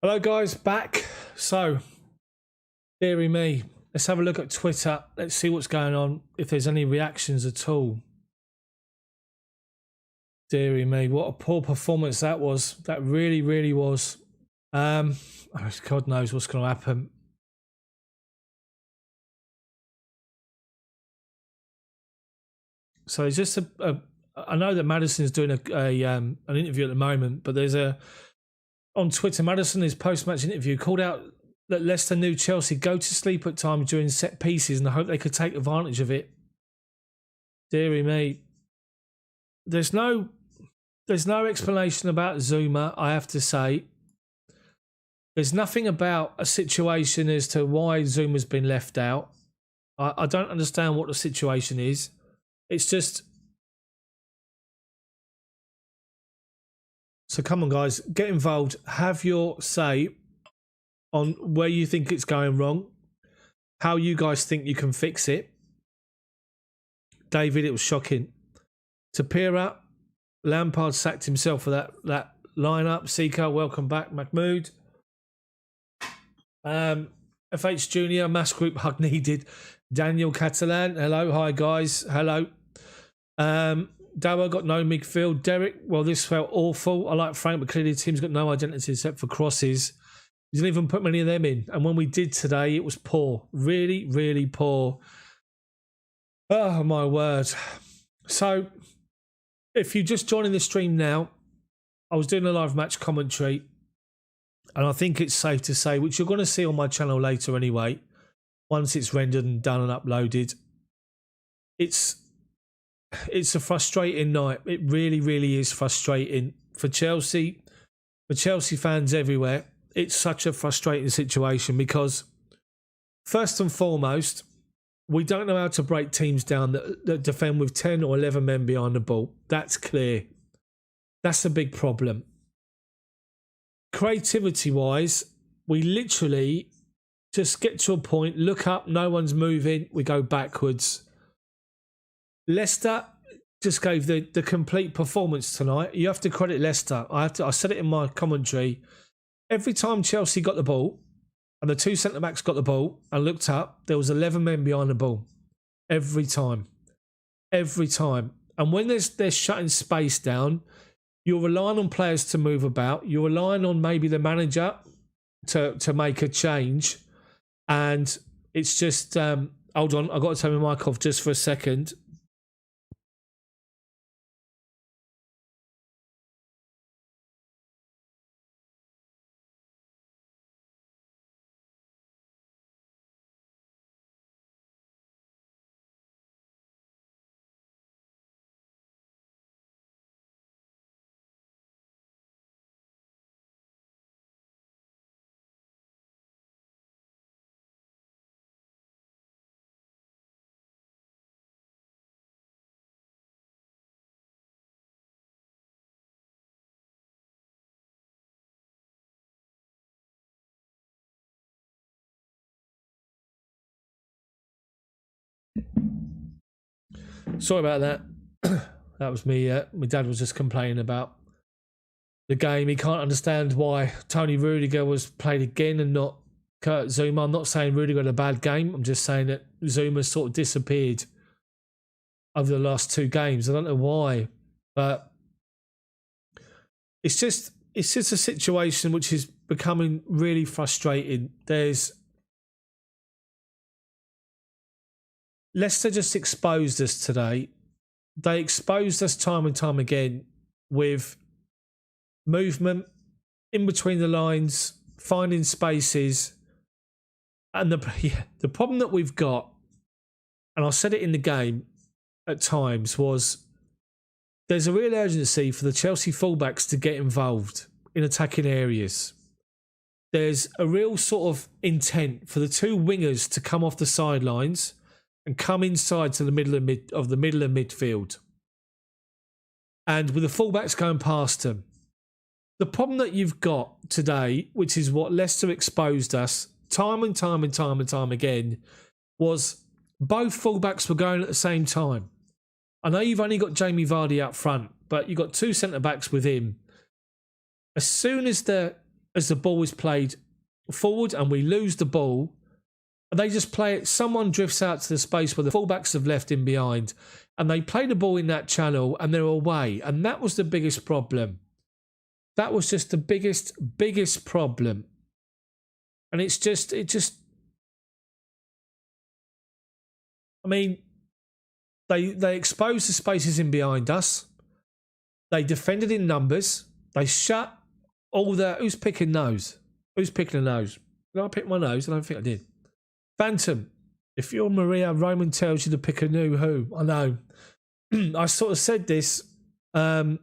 Hello guys, back. So, dearie me, let's have a look at Twitter. Let's see what's going on, if there's any reactions at all. Dearie me, what a poor performance that was. That really, really was. God knows what's going to happen. So it's just I know that Maddison's doing an interview at the moment, but there's on Twitter, Maddison, his post-match interview, called out that Leicester knew Chelsea go to sleep at times during set pieces and I hope they could take advantage of it. Dearie me. There's no explanation about Zuma, I have to say. There's nothing about a situation as to why Zuma's been left out. I don't understand what the situation is. It's just... So come on, guys, get involved. Have your say on where you think it's going wrong, how you guys think you can fix it. David, it was shocking. Tapira, Lampard sacked himself for that lineup. Sika, welcome back. Mahmood. FH Junior, mass group hug needed. Daniel Catalan, hello. Hi, guys. Hello. Dawa got no midfield. Derek, well, this felt awful. I like Frank, but clearly the team's got no identity except for crosses. He didn't even put many of them in. And when we did today, it was poor. Really, really poor. Oh, my word. So, if you're just joining the stream now, I was doing a live match commentary. And I think it's safe to say, which you're going to see on my channel later anyway, once it's rendered and done and uploaded, it's a frustrating night. It really, really is frustrating for Chelsea fans everywhere. It's such a frustrating situation because, first and foremost, we don't know how to break teams down that defend with 10 or 11 men behind the ball. That's clear. That's a big problem. Creativity-wise, we literally just get to a point, look up, no one's moving, we go backwards. Leicester just gave the complete performance tonight. You have to credit Leicester. I said it in my commentary. Every time Chelsea got the ball and the two centre-backs got the ball and looked up, there was 11 men behind the ball. Every time. Every time. And when they're shutting space down, you're relying on players to move about. You're relying on maybe the manager to make a change. And it's just... hold on, I've got to turn my mic off just for a second. Sorry about that. That was me. My dad was just complaining about the game. He can't understand why Tony Rudiger was played again and not Kurt Zuma. I'm not saying Rudiger had a bad game. I'm just saying that Zuma sort of disappeared over the last two games. I don't know why, but it's just a situation which is becoming really frustrating. Leicester just exposed us today. They exposed us time and time again with movement in between the lines, finding spaces. And the problem that we've got, and I said it in the game at times, was there's a real urgency for the Chelsea fullbacks to get involved in attacking areas. There's a real sort of intent for the two wingers to come off the sidelines and come inside to the middle of midfield. And with the fullbacks going past them. The problem that you've got today, which is what Leicester exposed us time and time again, was both fullbacks were going at the same time. I know you've only got Jamie Vardy up front, but you've got two centre-backs with him. As soon as the as the ball is played forward and we lose the ball, and they just play it. Someone drifts out to the space where the fullbacks have left in behind, and they play the ball in that channel and they're away. And that was the biggest problem. That was just the biggest problem. And it just, I mean, they exposed the spaces in behind us. They defended in numbers. They shut all the... Who's picking nose? Who's picking a nose? Did I pick my nose? I don't think I did. Phantom, if you're Maria, Roman tells you to pick a new who. I know. I sort of said this. Ian,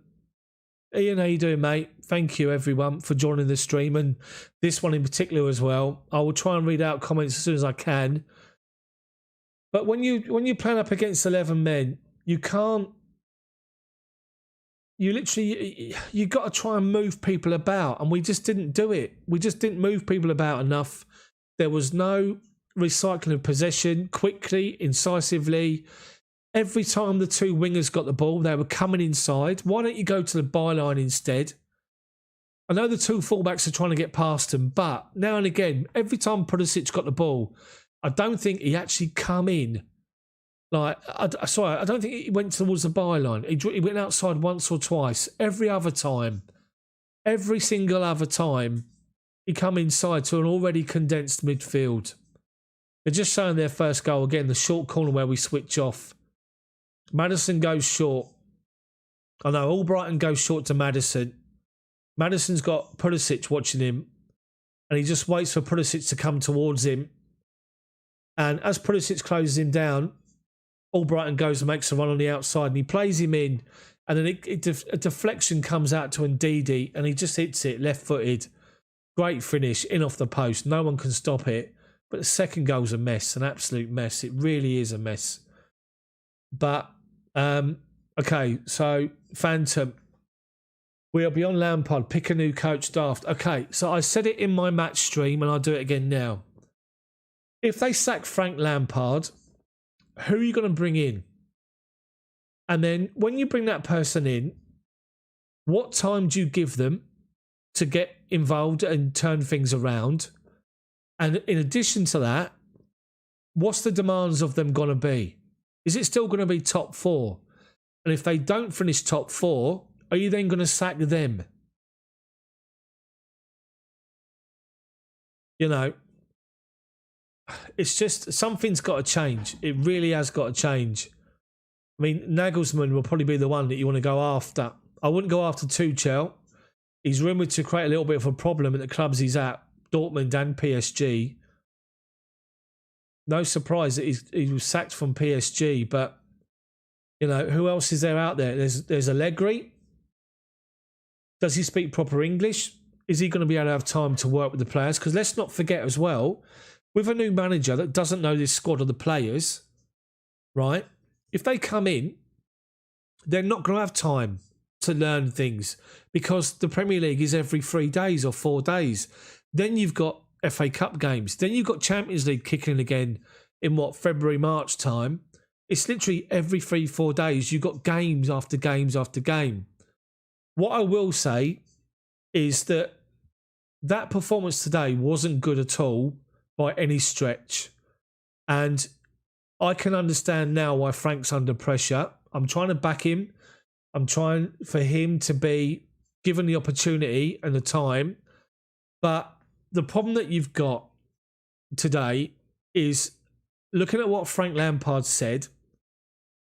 how you doing, mate? Thank you, everyone, for joining the stream, and this one in particular as well. I will try and read out comments as soon as I can. But when you're playing up against 11 men, you can't... You got to try and move people about, and we just didn't do it. We just didn't move people about enough. There was no recycling of possession quickly, incisively. Every time the two wingers got the ball, they were coming inside. Why don't you go to the byline instead? I know the two fullbacks are trying to get past them, but now and again, every time Pulisic got the ball, I don't think he actually come in. I don't think he went towards the byline. He went outside once or twice. Every single other time, he come inside to an already condensed midfield. They're just showing their first goal again, the short corner where we switch off. Maddison goes short. I know, Albrighton goes short to Maddison. Maddison's got Pulisic watching him, and he just waits for Pulisic to come towards him. And as Pulisic closes him down, Albrighton goes and makes a run on the outside, and he plays him in, and then a deflection comes out to Ndidi, and he just hits it left-footed. Great finish, in off the post. No one can stop it. But the second goal's a mess, an absolute mess. It really is a mess. But, okay, so Phantom, we are beyond Lampard. Pick a new coach, Daft. Okay, so I said it in my match stream, and I'll do it again now. If they sack Frank Lampard, who are you going to bring in? And then when you bring that person in, what time do you give them to get involved and turn things around? And in addition to that, what's the demands of them going to be? Is it still going to be top four? And if they don't finish top four, are you then going to sack them? You know, it's just, something's got to change. It really has got to change. I mean, Nagelsmann will probably be the one that you want to go after. I wouldn't go after Tuchel. He's rumoured to create a little bit of a problem at the clubs he's at, Dortmund and PSG. No surprise that he was sacked from PSG, but, you know, who else is there out there? There's Allegri. Does he speak proper English? Is he going to be able to have time to work with the players? Because let's not forget as well, with a new manager that doesn't know this squad of the players, right? If they come in, they're not going to have time to learn things because the Premier League is every 3 days or 4 days. Then you've got FA Cup games. Then you've got Champions League kicking again in February, March time. It's literally every 3-4 days. You've got games after games after game. What I will say is that performance today wasn't good at all by any stretch. And I can understand now why Frank's under pressure. I'm trying to back him. I'm trying for him to be given the opportunity and the time. But the problem that you've got today is looking at what Frank Lampard said.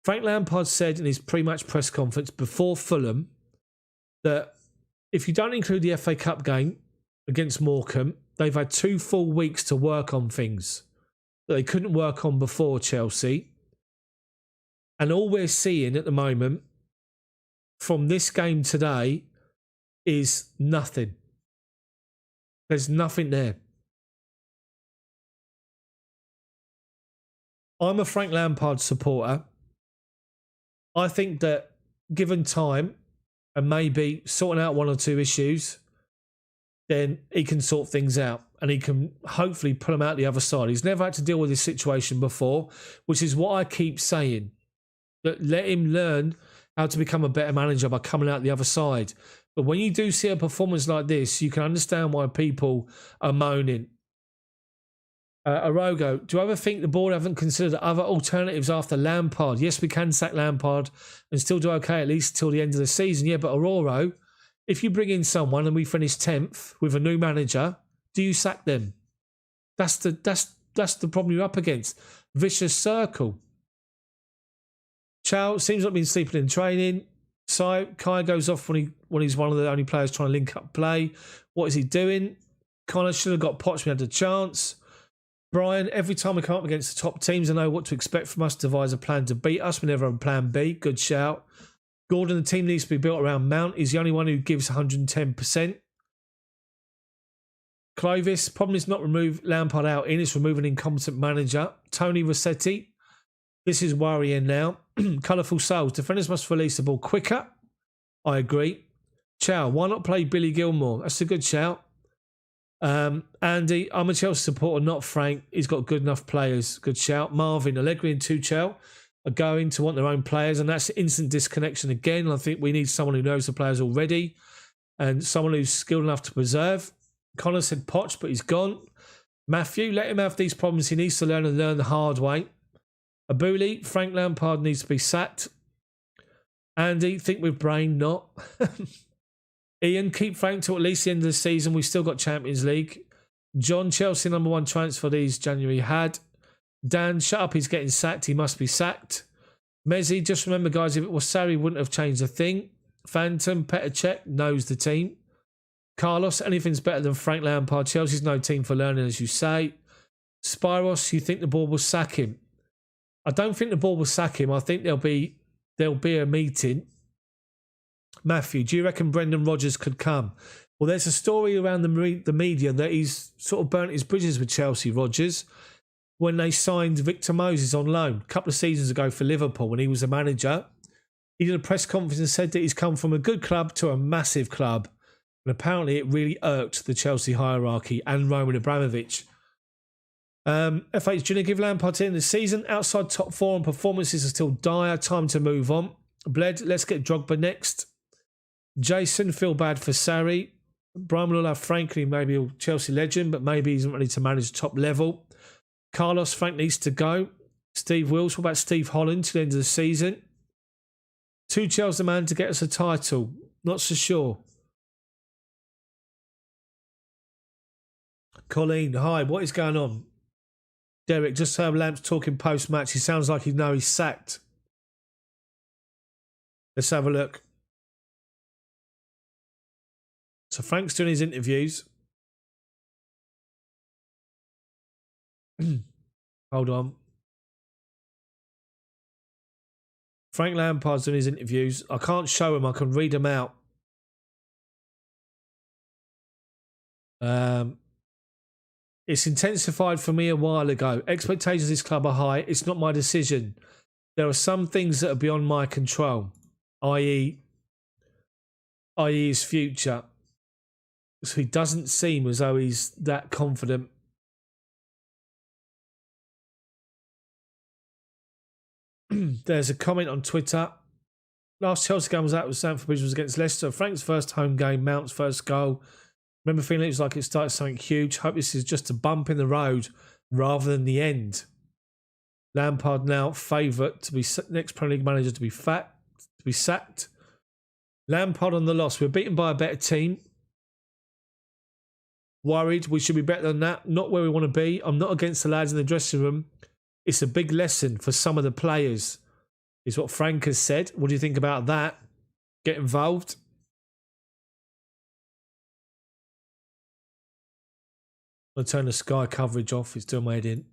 Frank Lampard said in his pre-match press conference before Fulham that if you don't include the FA Cup game against Morecambe, they've had 2 full weeks to work on things that they couldn't work on before Chelsea. And all we're seeing at the moment from this game today is nothing. There's nothing there. I'm a Frank Lampard supporter. I think that given time and maybe sorting out 1 or 2 issues, then he can sort things out and he can hopefully pull them out the other side. He's never had to deal with this situation before, which is what I keep saying. That let him learn how to become a better manager by coming out the other side. But when you do see a performance like this, you can understand why people are moaning. Arogo, do you ever think the board haven't considered other alternatives after Lampard? Yes, we can sack Lampard and still do okay at least till the end of the season. Yeah, but Aurora, if you bring in someone and we finish 10th with a new manager, do you sack them? That's the problem you're up against. Vicious circle. Chow seems like been sleeping in training. Kai goes off when he's one of the only players trying to link up play. What is he doing? Connor should have got Potts. We had a chance. Brian, every time we come up against the top teams, I know what to expect from us. Devise a plan to beat us. We never have a plan B. Good shout. Gordon, the team needs to be built around Mount. He's the only one who gives 110%. Clovis, problem is not remove Lampard out in, it's remove an incompetent manager. Tony Rossetti, this is worrying now. Colourful souls, defenders must release the ball quicker. I agree. Chow, why not play Billy Gilmore? That's a good shout. Andy, I'm a Chelsea supporter, not Frank. He's got good enough players. Good shout. Marvin, Allegri and Tuchel are going to want their own players, and that's instant disconnection again. I think we need someone who knows the players already and someone who's skilled enough to preserve. Connor said Poch, but he's gone. Matthew, let him have these problems. He needs to learn and learn the hard way. Abuli, Frank Lampard needs to be sacked. Andy, think with brain, not. Ian, keep Frank till at least the end of the season. We've still got Champions League. John, Chelsea #1 transfer these January had. Dan, shut up, he's getting sacked. He must be sacked. Mezzi, just remember, guys, if it was Sarri, wouldn't have changed a thing. Phantom, Petr Cech knows the team. Carlos, anything's better than Frank Lampard. Chelsea's no team for learning, as you say. Spyros, you think the board will sack him? I don't think the board will sack him. I think there'll be a meeting. Matthew, do you reckon Brendan Rodgers could come? Well, there's a story around the media that he's sort of burnt his bridges with Chelsea, Rodgers, when they signed Victor Moses on loan a couple of seasons ago for Liverpool when he was a manager. He did a press conference and said that he's come from a good club to a massive club. And apparently it really irked the Chelsea hierarchy and Roman Abramovich. FH, do you give Lampard to end the season? Outside top four and performances are still dire. Time to move on. Bled, let's get Drogba next. Jason, feel bad for Sarri. Brian Lula, frankly, maybe a Chelsea legend, but maybe he's not ready to manage top level. Carlos, Frank needs to go. Steve Wills, what about Steve Holland to the end of the season? Tuchel's the man to get us a title. Not so sure. Colleen, hi, what is going on? Derek, just heard Lamps talking post-match. He sounds like he's sacked. Let's have a look. So Frank's doing his interviews. Hold on. Frank Lampard's doing his interviews. I can't show him. I can read them out. It's intensified for me a while ago. Expectations of this club are high. It's not my decision. There are some things that are beyond my control, i.e. his future. So he doesn't seem as though he's that confident. There's a comment on Twitter. Last Chelsea game was out with Stamford Bridge was against Leicester. Frank's first home game, Mount's first goal. Remember feeling it was like it started something huge. Hope this is just a bump in the road rather than the end. Lampard now favourite to be next Premier League manager to be sacked. Lampard on the loss. We're beaten by a better team. Worried. We should be better than that. Not where we want to be. I'm not against the lads in the dressing room. It's a big lesson for some of the players, is what Frank has said. What do you think about that? Get involved. I'll turn the Sky coverage off. It's doing my head in.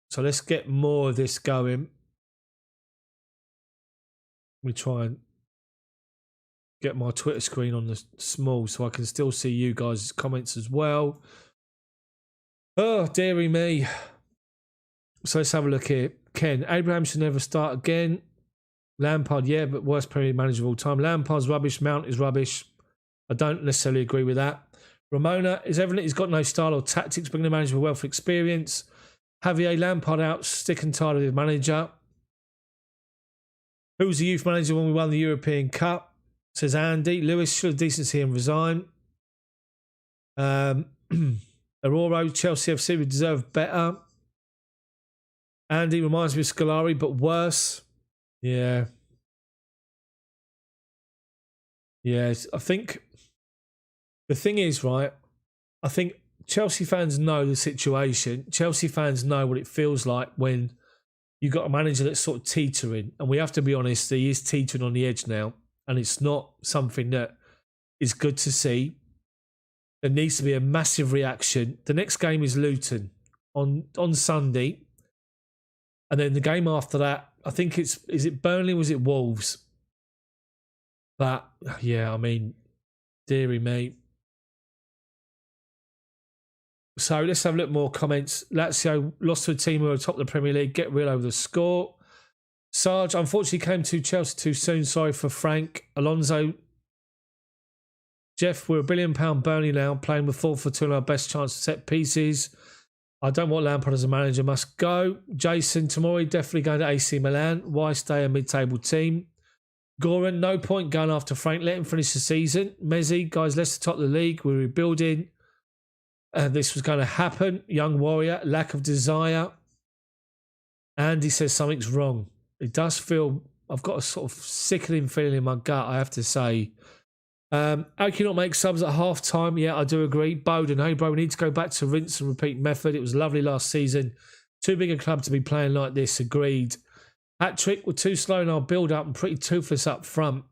So let's get more of this going. Let me try and get my Twitter screen on the small so I can still see you guys' comments as well. Oh, dearie me. So let's have a look here. Ken, Abraham should never start again. Lampard, yeah, but worst Premier League manager of all time. Lampard's rubbish. Mount is rubbish. I don't necessarily agree with that. Ramona, is evident he's got no style or tactics, bringing the manager with wealth of experience. Javier Lampard out, sick and tired of his manager. Who was the youth manager when we won the European Cup? Says Andy. Lewis should have decency and resign. Aurora, Chelsea FC would deserve better. Andy reminds me of Scolari, but worse. Yeah. Yeah, I think the thing is, right, I think Chelsea fans know the situation. Chelsea fans know what it feels like when you've got a manager that's sort of teetering. And we have to be honest, he is teetering on the edge now. And it's not something that is good to see. There needs to be a massive reaction. The next game is Luton on Sunday. And then the game after that, I think is it Burnley or was it Wolves? But, yeah, I mean, dearie me. So let's have a look more comments. Lazio lost to a team who are atop the Premier League. Get real over the score. Sarge, unfortunately, came to Chelsea too soon. Sorry for Frank. Alonso. Jeff, we're £1 billion Burnley now, playing with 4 for 2 and our best chance to set pieces. I don't want Lampard as a manager. Must go. Jason, Tomori definitely going to AC Milan. Why stay a mid-table team? Goran, no point going after Frank. Let him finish the season. Mezzi, guys, let's top the league. We're rebuilding. This was going to happen. Young Warrior, lack of desire. Andy says something's wrong. It does feel, I've got a sort of sickening feeling in my gut, I have to say. How can you not make subs at half time? Yeah, I do agree. Bowden, hey bro, we need to go back to rinse and repeat method. It was lovely last season. Too big a club to be playing like this. Agreed. Hat-trick, we're too slow in our build-up and pretty toothless up front.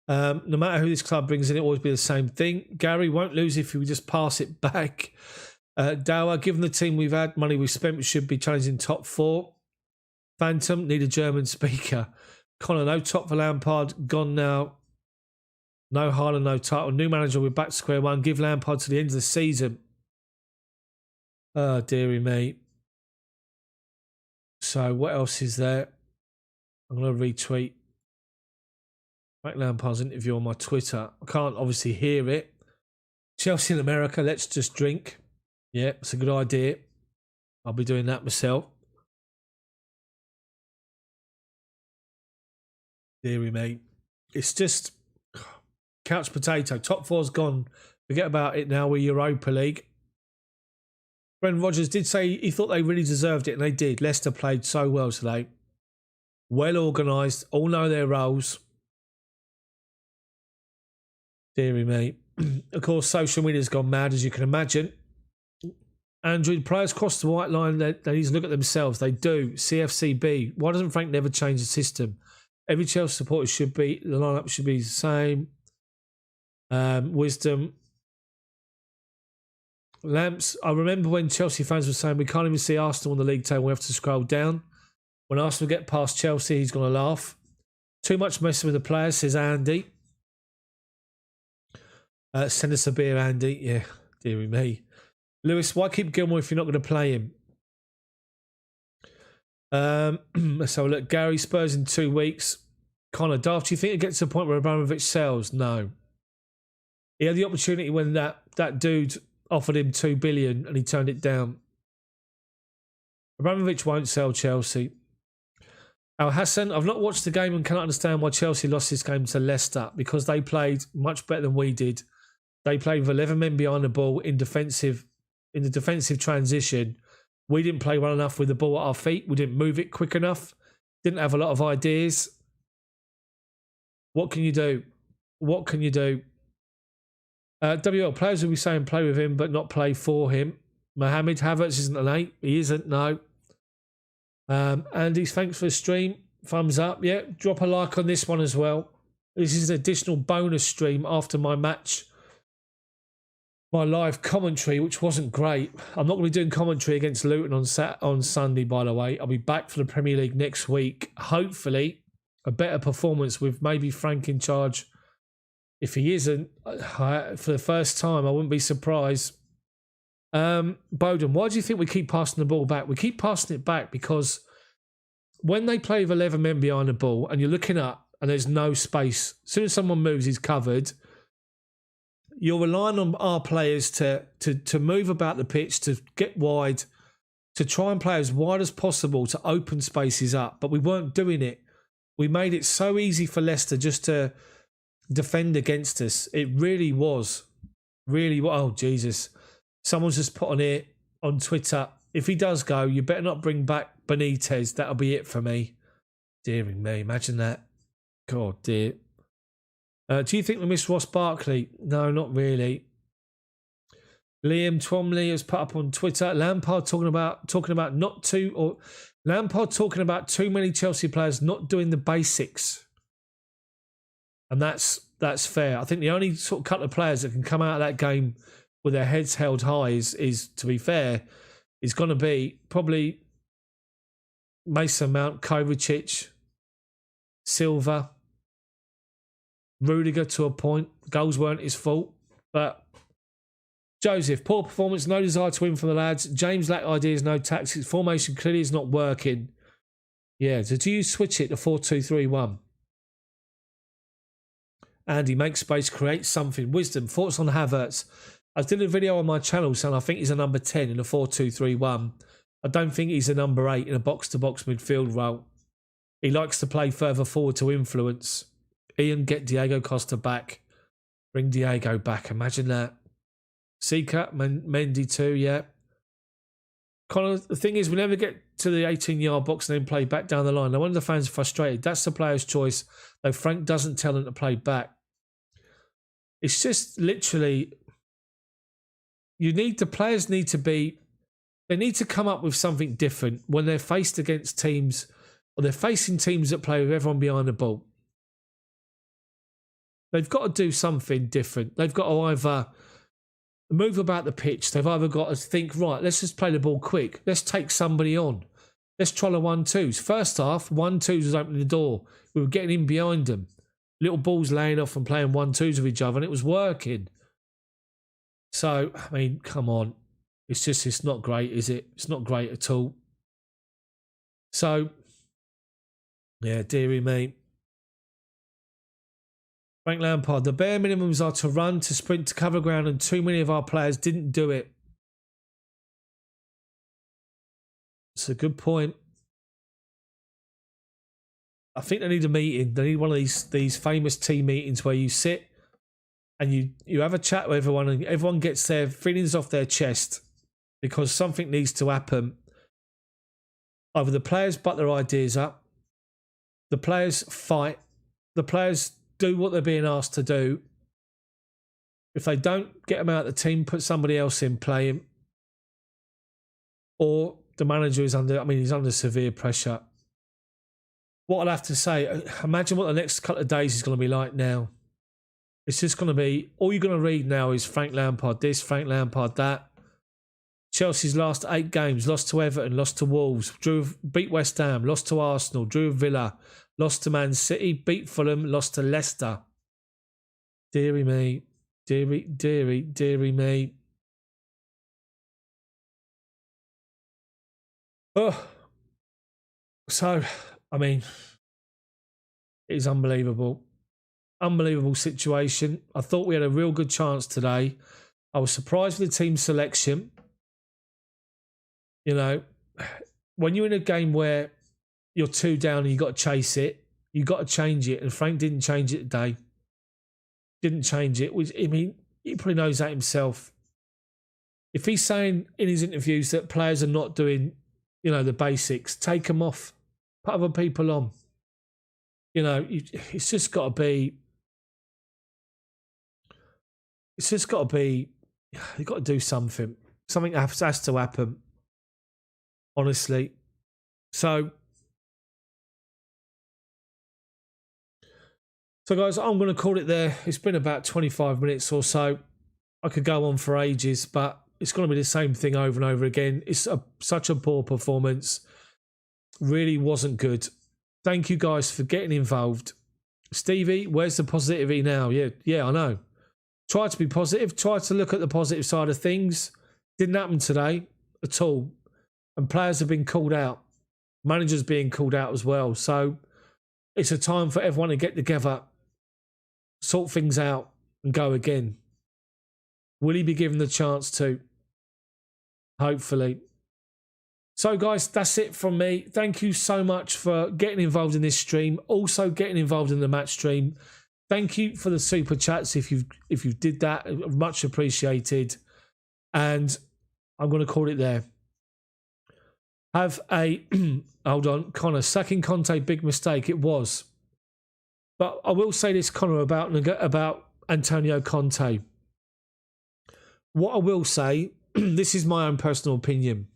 No matter who this club brings in, it will always be the same thing. Gary won't lose if we just pass it back. Dower, given the team we've had, money we've spent, we should be challenging top 4. Phantom, need a German speaker. Connor, no top for Lampard, gone now. No Haaland, no title. New manager, we're back to square one. Give Lampard to the end of the season. Oh, dearie me. So, what else is there? I'm going to retweet Frank Lampard's interview on my Twitter. I can't obviously hear it. Chelsea in America, let's just drink. Yeah, it's a good idea. I'll be doing that myself. Dearie me. It's just couch potato. Top 4's gone. Forget about it now. We're Europa League. Brendan Rodgers did say he thought they really deserved it, and they did. Leicester played so well today. Well organised. All know their roles. Deary me. Of course, social media's gone mad, as you can imagine. Andrew, players cross the white line. They need to look at themselves. They do. CFCB. Why doesn't Frank never change the system? Every Chelsea supporter should be, the lineup should be the same. Wisdom. Lamps, I remember when Chelsea fans were saying we can't even see Arsenal on the league table, we have to scroll down. When Arsenal get past Chelsea, he's going to laugh. Too much messing with the players, says Andy. Send us a beer, Andy. Yeah, dearie me. Lewis, why keep Gilmore if you're not going to play him? Let's have a look. Gary, Spurs in 2 weeks. Connor, Daft, do you think it gets to the point where Abramovich sells? No. He had the opportunity when that dude offered him $2 billion and he turned it down. Abramovich won't sell Chelsea. Al Hassan, I've not watched the game and cannot understand why Chelsea lost this game to Leicester, because they played much better than we did. They played with 11 men behind the ball in the defensive transition. We didn't play well enough with the ball at our feet. We didn't move it quick enough. Didn't have a lot of ideas. What can you do? What can you do? WL players will be saying play with him but not play for him. Mohamed Havertz isn't an 8. He isn't, no. Andy, thanks for the stream. Thumbs up. Yeah, drop a like on this one as well. This is an additional bonus stream after my match. My live commentary, which wasn't great. I'm not going to be doing commentary against Luton on Sunday, by the way. I'll be back for the Premier League next week. Hopefully, a better performance with maybe Frank in charge. If he isn't, for the first time, I wouldn't be surprised. Bowden, why do you think we keep passing the ball back? We keep passing it back because when they play with 11 men behind the ball and you're looking up and there's no space, as soon as someone moves, he's covered. You're relying on our players to move about the pitch, to get wide, to try and play as wide as possible to open spaces up. But we weren't doing it. We made it so easy for Leicester just to defend against us. It really was. Really, oh, Jesus. Someone's just put on here on Twitter, if he does go, you better not bring back Benitez. That'll be it for me. Dearing me, imagine that. God, dear. Do you think we miss Ross Barkley? No, not really. Liam Twomley has put up on Twitter, Lampard talking about too many Chelsea players not doing the basics. And that's fair. I think the only sort of couple of players that can come out of that game with their heads held high is to be fair, is going to be probably Mason Mount, Kovacic, Silva, Rudiger to a point. Goals weren't his fault. But Joseph, poor performance, no desire to win from the lads. James lack ideas, no tactics. Formation clearly is not working. Yeah, so do you switch it to 4-2-3-1? Andy, make space, create something. Wisdom, thoughts on Havertz. I did a video on my channel saying I think he's a number 10 in a 4-2-3-1. I don't think he's a number 8 in a box-to-box midfield role. He likes to play further forward to influence. Ian, get Diego Costa back. Bring Diego back. Imagine that. Seeker, Mendy too, yeah. Connor, the thing is, we never get to the 18-yard box and then play back down the line. No wonder the fans are frustrated. That's the player's choice, though Frank doesn't tell them to play back. It's just literally, the players need to be, they need to come up with something different when they're faced against teams, or they're facing teams that play with everyone behind the ball. They've got to do something different. They've got to either move about the pitch. They've either got to think, right, let's just play the ball quick. Let's take somebody on. Let's try the 1-2s. First half, 1-2s was opening the door. We were getting in behind them. Little balls laying off and playing 1-2s with each other, and it was working. So, I mean, come on. It's not great, is it? It's not great at all. So, yeah, dearie me. Frank Lampard, the bare minimums are to run, to sprint, to cover ground, and too many of our players didn't do it. It's a good point. I think they need a meeting. They need one of these famous team meetings where you sit and you have a chat with everyone and everyone gets their feelings off their chest because something needs to happen. Either the players butt their ideas up, the players fight, the players do what they're being asked to do. If they don't get them out of the team, put somebody else in playing. Or the manager is he's under severe pressure. What I'll have to say, imagine what the next couple of days is going to be like now. It's just going to be, all you're going to read now is Frank Lampard this, Frank Lampard that. Chelsea's last 8 games, lost to Everton, lost to Wolves, beat West Ham, lost to Arsenal, drew with Villa, lost to Man City, beat Fulham, lost to Leicester. Deary me, deary me. Oh, so, I mean, it's unbelievable. Unbelievable situation. I thought we had a real good chance today. I was surprised with the team selection. You know, when you're in a game where you're 2 down and you've got to chase it, you've got to change it. And Frank didn't change it today. Didn't change it. I mean, he probably knows that himself. If he's saying in his interviews that players are not doing, the basics, take them off. Put other people on. It's just got to be... you've got to do something. Something has to happen. Honestly. So guys, I'm going to call it there. It's been about 25 minutes or so. I could go on for ages, but it's going to be the same thing over and over again. It's such a poor performance. Really wasn't good. Thank you guys for getting involved. Stevie, where's the positivity now? Yeah, I know. Try to be positive. Try to look at the positive side of things. Didn't happen today at all. And players have been called out. Managers being called out as well. So it's a time for everyone to get together, sort things out and go again. Will he be given the chance to? Hopefully. So, guys, that's it from me. Thank you so much for getting involved in this stream. Also, getting involved in the match stream. Thank you for the super chats if you did that. Much appreciated. And I'm going to call it there. Have a hold on, Connor. Sacking Conte, big mistake. It was. But I will say this, Connor, about Antonio Conte. What I will say, this is my own personal opinion.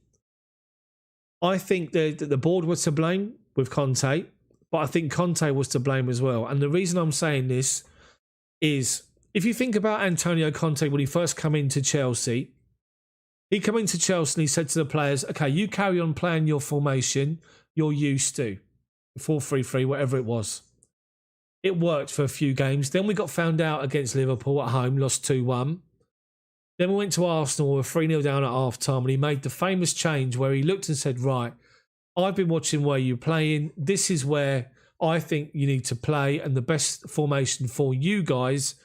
I think that the board was to blame with Conte, but I think Conte was to blame as well. And the reason I'm saying this is, if you think about Antonio Conte when he first came into Chelsea, he came into Chelsea and he said to the players, okay, you carry on playing your formation you're used to, 4-3-3, whatever it was. It worked for a few games. Then we got found out against Liverpool at home, lost 2-1. Then we went to Arsenal, we were 3-0 down at half-time, and he made the famous change where he looked and said, right, I've been watching where you're playing. This is where I think you need to play and the best formation for you guys.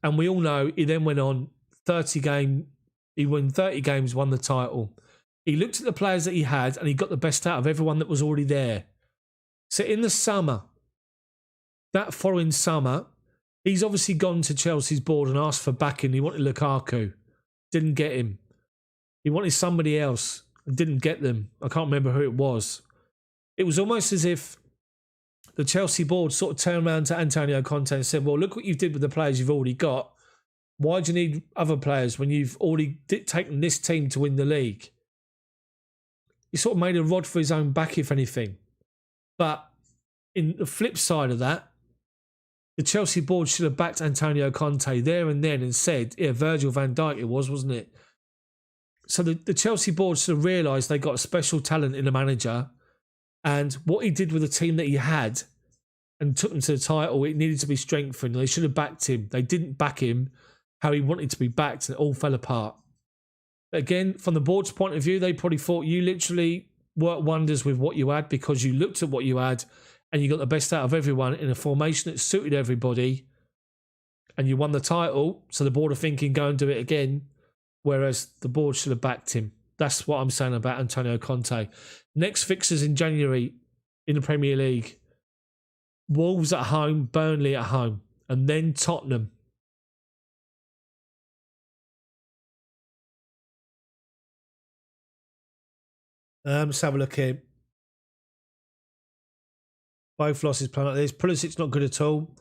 And we all know he then went on he won 30 games, won the title. He looked at the players that he had and he got the best out of everyone that was already there. So in the summer, that following summer, he's obviously gone to Chelsea's board and asked for backing. He wanted Lukaku. Didn't get him. He wanted somebody else. Didn't get them. I can't remember who it was. It was almost as if the Chelsea board sort of turned around to Antonio Conte and said, well, look what you did with the players you've already got. Why do you need other players when you've already taken this team to win the league? He sort of made a rod for his own back, if anything. But in the flip side of that, the Chelsea board should have backed Antonio Conte there and then and said, yeah, Virgil van Dijk it was, wasn't it? So the Chelsea board should have realised they got a special talent in the manager, and what he did with the team that he had and took them to the title, it needed to be strengthened. They should have backed him. They didn't back him how he wanted to be backed, and it all fell apart. But again, from the board's point of view, they probably thought you literally worked wonders with what you had because you looked at what you had and you got the best out of everyone in a formation that suited everybody, and you won the title. So the board are thinking, go and do it again, whereas the board should have backed him. That's what I'm saying about Antonio Conte. Next fixtures in January in the Premier League: Wolves at home, Burnley at home, and then Tottenham. Let's have a look here. Both losses playing like this. Pulisic's not good at all.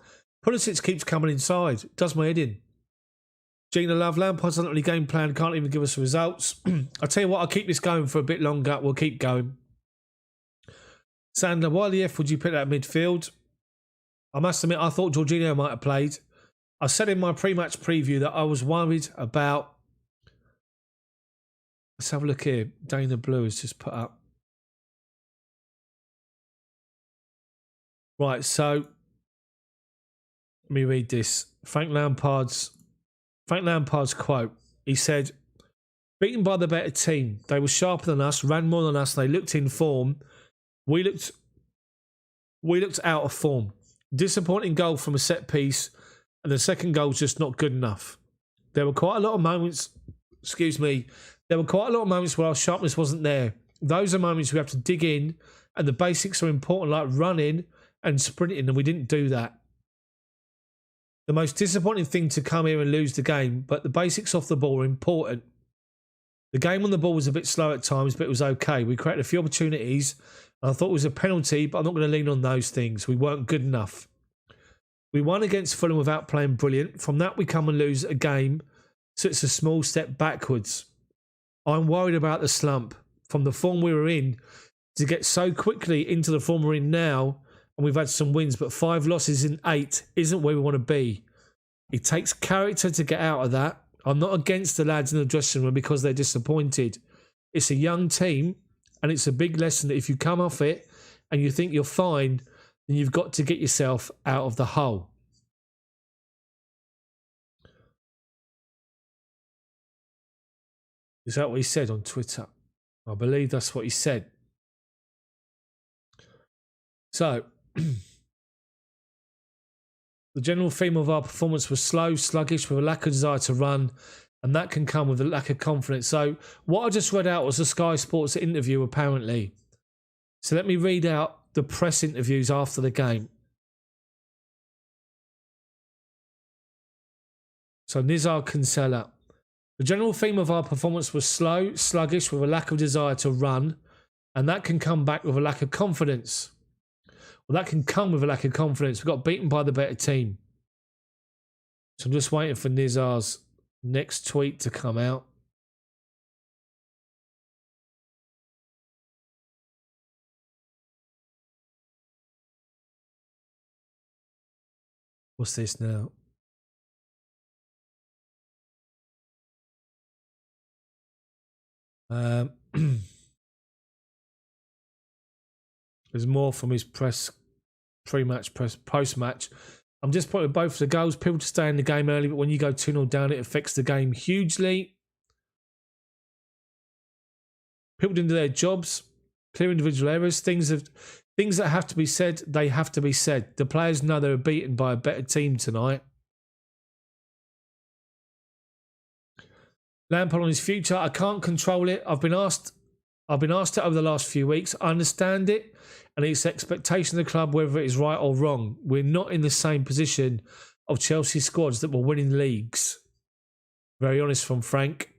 Pulisic keeps coming inside. Does my head in. Gina Love, Lampard's not really game plan. Can't even give us the results. I'll tell you what, I'll keep this going for a bit longer. We'll keep going. Sandler, why the F would you pick that midfield? I must admit, I thought Jorginho might have played. I said in my pre-match preview that I was worried about... Let's have a look here. Dana Blue has just put up. Right, so let me read this. Frank Lampard's quote. He said, beaten by the better team. They were sharper than us, ran more than us. They looked in form. We looked out of form. Disappointing goal from a set piece, and the second goal's just not good enough. There were quite a lot of moments, where our sharpness wasn't there. Those are moments we have to dig in, and the basics are important, like running and sprinting, and we didn't do that. The most disappointing thing to come here and lose the game, but the basics off the ball are important. The game on the ball was a bit slow at times, but it was okay. We created a few opportunities, and I thought it was a penalty, but I'm not going to lean on those things. We weren't good enough. We won against Fulham without playing brilliant. From that, we come and lose a game, so it's a small step backwards. I'm worried about the slump. From the form we were in, to get so quickly into the form we're in now, and we've had some wins, but 5 losses in 8 isn't where we want to be. It takes character to get out of that. I'm not against the lads in the dressing room because they're disappointed. It's a young team, and it's a big lesson that if you come off it and you think you're fine, then you've got to get yourself out of the hole. Is that what he said on Twitter? I believe that's what he said. So, the general theme of our performance was slow, sluggish, with a lack of desire to run And that can come with a lack of confidence. So what I just read out was a Sky Sports interview, apparently. So let me read out the press interviews after the game. So Nizar Kinsella. The general theme of our performance was slow, sluggish, with a lack of desire to run. And that can come back with a lack of confidence. Well, that can come with a lack of confidence. We got beaten by the better team. So I'm just waiting for Nizar's next tweet to come out. What's this now? There's more from his press, pre-match, press, post-match. I'm disappointed with both the goals. People to stay in the game early, but when you go 2-0 down, it affects the game hugely. People didn't do their jobs. Clear individual errors. Things that have to be said, they have to be said. The players know they were beaten by a better team tonight. Lampard on his future. I can't control it. I've been asked it over the last few weeks. I understand it, and it's expectation of the club, whether it is right or wrong. We're not in the same position of Chelsea squads that were winning leagues. Very honest from Frank.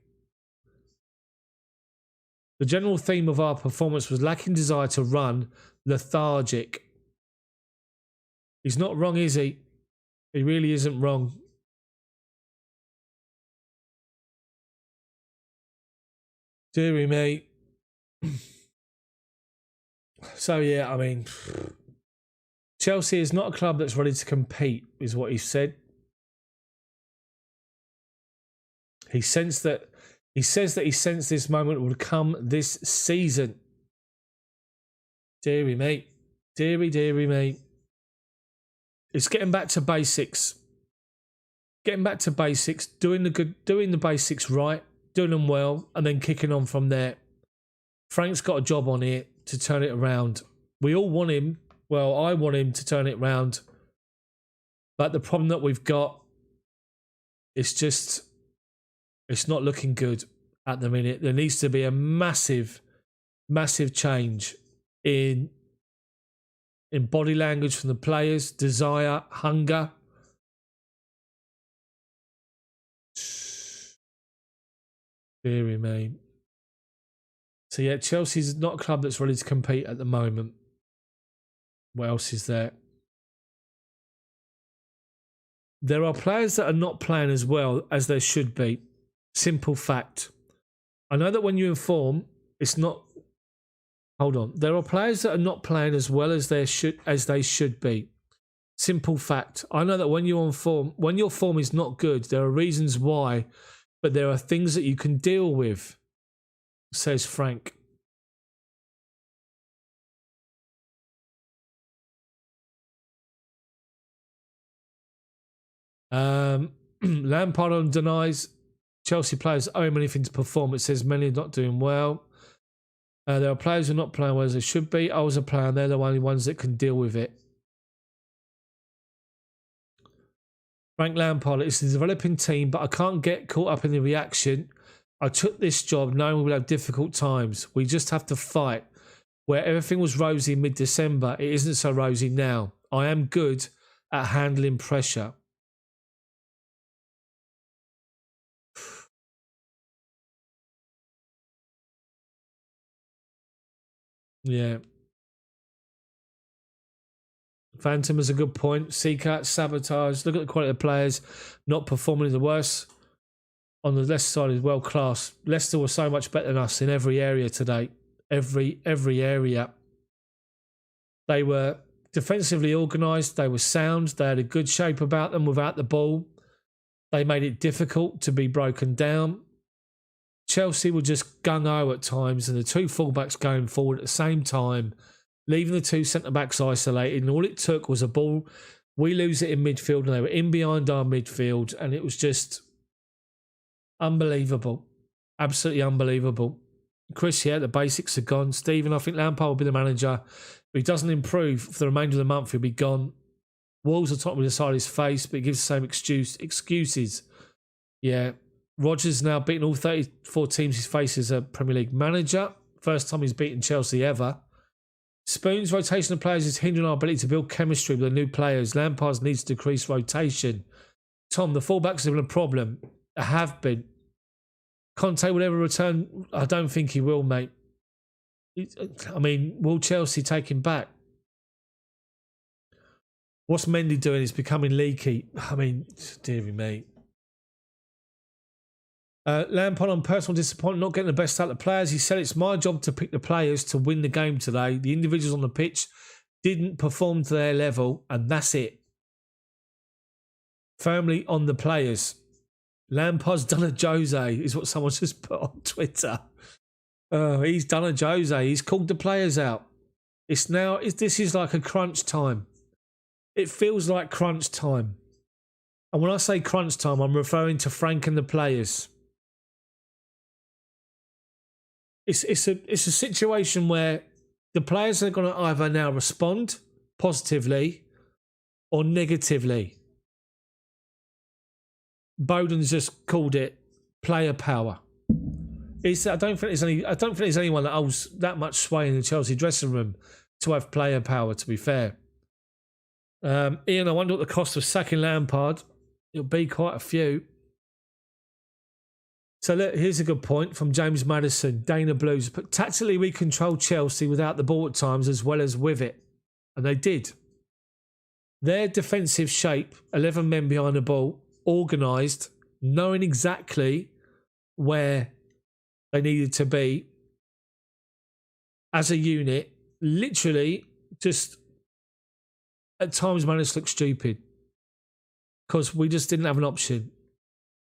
The general theme of our performance was lacking desire to run, lethargic. He's not wrong, is he? He really isn't wrong. Deary me. So, yeah, I mean, Chelsea is not a club that's ready to compete, is what he said. He says that he sensed this moment would come this season. Deary me. Deary me. It's getting back to basics. Getting back to basics, doing the basics right, doing them well, and then kicking on from there. Frank's got a job on here to turn it around. We all want him. Well, I want him to turn it around. But the problem that we've got is just, it's not looking good at the minute. There needs to be a massive, massive change in body language from the players, desire, hunger. Deary me. So yeah, Chelsea's not a club that's ready to compete at the moment. What else is there? There are players that are not playing as well as they should be. Simple fact. I know that when you inform, it's not. Hold on. There are players that are not playing as well as they should be. Simple fact. I know that when you're on form, when your form is not good, there are reasons why, but there are things that you can deal with, says Frank. Lampard denies Chelsea players owe him anything to perform. It says many are not doing well. There are players who are not playing well as they should be. I was a player, and they're the only ones that can deal with it. Frank Lampard, it's a developing team, but I can't get caught up in the reaction. I took this job knowing we would have difficult times. We just have to fight. Where everything was rosy in mid-December, it isn't so rosy now. I am good at handling pressure. Yeah. Phantom is a good point. Seacat, sabotage. Look at the quality of players not performing the worst. On the Leicester side is world class. Leicester was so much better than us in every area today. Every area. They were defensively organised. They were sound. They had a good shape about them without the ball. They made it difficult to be broken down. Chelsea were just gung-ho at times, and the two fullbacks going forward at the same time, leaving the two centre-backs isolated, and all it took was a ball. We lose it in midfield, and they were in behind our midfield, and it was just unbelievable. Absolutely unbelievable. Chris, yeah, the basics are gone. Stephen, I think Lampard will be the manager. If he doesn't improve for the remainder of the month, he'll be gone. Walls are top with the side of his face, but he gives the same excuses. Yeah. Rodgers now beaten all 34 teams he's faced as a Premier League manager. First time he's beaten Chelsea ever. Spoon's rotation of players is hindering our ability to build chemistry with the new players. Lampard needs to decrease rotation. Tom, the fullbacks have been a problem. They have been. Conte will ever return? I don't think he will, mate. I mean, will Chelsea take him back? What's Mendy doing? He's becoming leaky. I mean, dearie me. Lampard on personal disappointment, not getting the best out of the players. He said it's my job to pick the players to win the game today. The individuals on the pitch didn't perform to their level, and that's it. Firmly on the players. Lampard's done a Jose, is what someone just put on Twitter. He's done a Jose. He's called the players out. This is like a crunch time. It feels like crunch time. And when I say crunch time, I'm referring to Frank and the players. It's a situation where the players are going to either now respond positively or negatively. Bowden's just called it player power. I don't think there's anyone that holds that much sway in the Chelsea dressing room to have player power, to be fair. Ian, I wonder what the cost of sacking Lampard. It'll be quite a few. So look, here's a good point from James Madison, Dana Blues. But tactically, we controlled Chelsea without the ball at times as well as with it. And they did. Their defensive shape, 11 men behind the ball, organised, knowing exactly where they needed to be as a unit, literally just at times managed to look stupid because we just didn't have an option.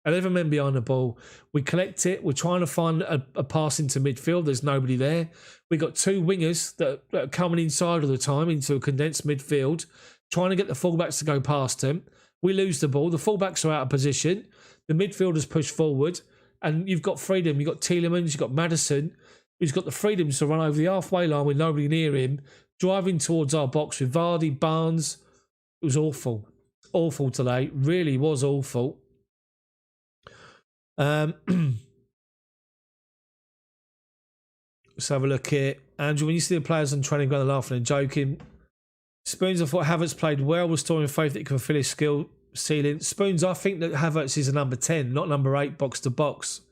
11 men behind the ball. We collect it. We're trying to find a pass into midfield. There's nobody there. We got two wingers that are coming inside all the time into a condensed midfield, trying to get the fullbacks to go past them. We lose the ball. The fullbacks are out of position. The midfielders push forward, and you've got freedom. You've got Tielemans. You've got Maddison, who's got the freedom to run over the halfway line with nobody near him, driving towards our box with Vardy, Barnes. It was awful. Awful today. Really was awful. Let's have a look here. Andrew, when you see the players on training ground laughing and joking, Spoons, I thought Havertz played well, restoring faith that he can fulfill his skill ceiling. Spoons, I think that Havertz is a number 10, not number 8, box to box.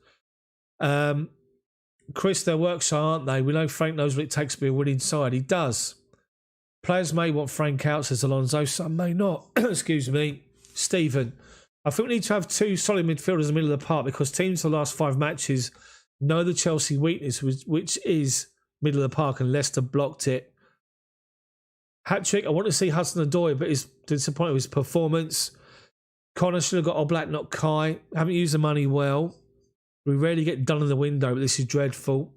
Chris, they're work shy, aren't they? We know Frank knows what it takes to be a winning side. He does. Players may want Frank out, says Alonso. Some may not. Excuse me. Stephen, I think we need to have two solid midfielders in the middle of the park because teams for the last 5 matches know the Chelsea weakness, which is middle of the park, and Leicester blocked it. Hat-trick, I want to see Hudson-Odoi, but he's disappointed with his performance. Connor should have got Oblak, not Kai. Haven't used the money well. We rarely get done in the window, but this is dreadful.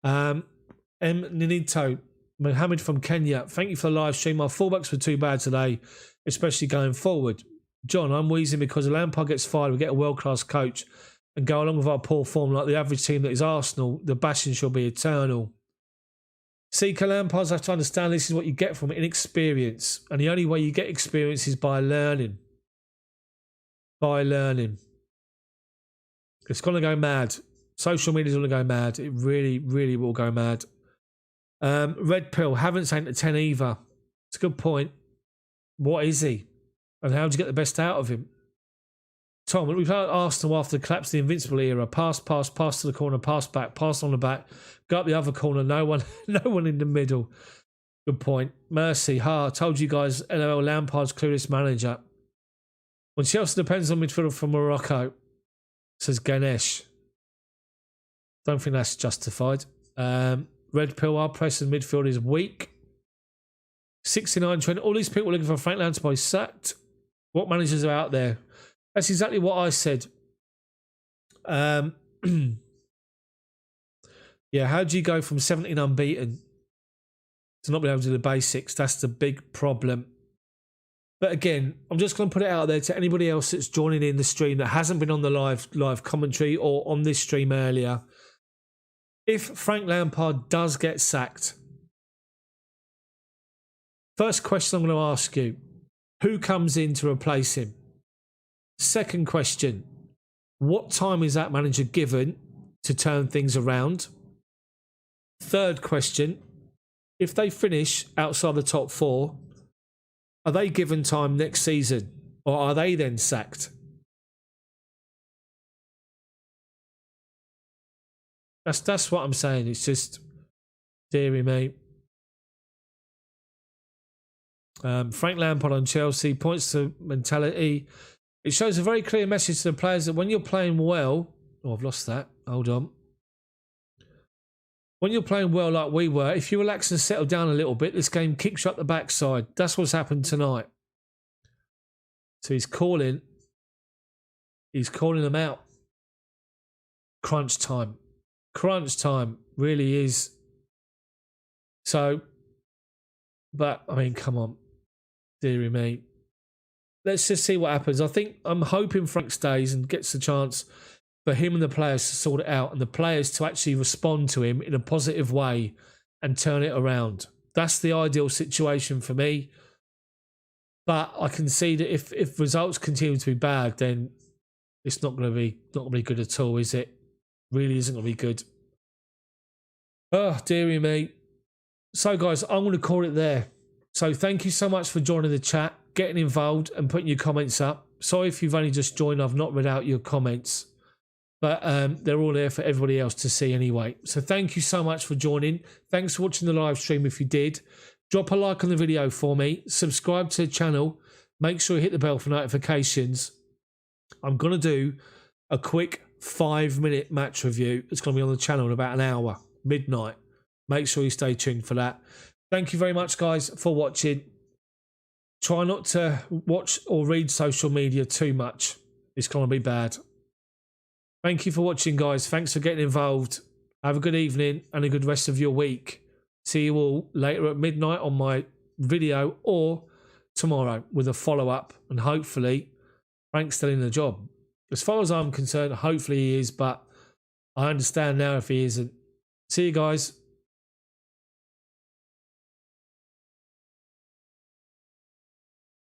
Ninito, Mohammed from Kenya. Thank you for the live stream. Our fullbacks were too bad today, especially going forward. John, I'm wheezing because if Lampard gets fired, we get a world-class coach and go along with our poor form like the average team that is Arsenal. The bashing shall be eternal. Seeker Lampards have to understand this is what you get from inexperience. And the only way you get experience is by learning. By learning. It's going to go mad. Social media is going to go mad. It really, really will go mad. Red Pill, haven't sent a 10 either. It's a good point. What is he? And how do you get the best out of him? Tom, we played Arsenal after the collapse of the Invincible era. Pass to the corner, pass back, pass on the back, go up the other corner, no one in the middle. Good point. Mercy, I told you guys, LOL, Lampard's clueless manager. When Chelsea depends on midfielder from Morocco, says Ganesh. Don't think that's justified. Red Pill, our press and midfield is weak. 69-20. All these people looking for Frank Lampard sacked. What managers are out there? That's exactly what I said. Yeah, how do you go from 17 unbeaten to not be able to do the basics? That's the big problem. But again, I'm just going to put it out there to anybody else that's joining in the stream that hasn't been on the live commentary or on this stream earlier. If Frank Lampard does get sacked, first question I'm going to ask you, who comes in to replace him? Second question, What time is that manager given to turn things around? Third question, if they finish outside the top 4, are they given time next season or are they then sacked? That's what I'm saying. It's just, dearie me. Frank Lampard on Chelsea points to mentality. It shows a very clear message to the players that when you're playing well... Oh, I've lost that. Hold on. When you're playing well like we were, if you relax and settle down a little bit, this game kicks you up the backside. That's what's happened tonight. So he's calling them out. Crunch time. Crunch time really is. So, but, I mean, come on. Dearie me. Let's just see what happens. I'm hoping Frank stays and gets the chance for him and the players to sort it out and the players to actually respond to him in a positive way and turn it around. That's the ideal situation for me. But I can see that if results continue to be bad, then it's not going to be good at all, is it? Really isn't going to be good. Oh, dearie me. So, guys, I'm going to call it there. So, thank you so much for joining the chat, getting involved and putting your comments up. Sorry if you've only just joined, I've not read out your comments. But they're all there for everybody else to see anyway. So, thank you so much for joining. Thanks for watching the live stream if you did. Drop a like on the video for me. Subscribe to the channel. Make sure you hit the bell for notifications. I'm going to do a quick 5-minute match review. It's going to be on the channel in about an hour, midnight. Make sure you stay tuned for that. Thank you very much, guys, for watching. Try not to watch or read social media too much. It's going to be bad. Thank you for watching, guys. Thanks for getting involved. Have a good evening and a good rest of your week. See you all later at midnight on my video or tomorrow with a follow-up. And hopefully, Frank's still in the job. As far as I'm concerned, hopefully he is, but I understand now if he isn't. See you guys.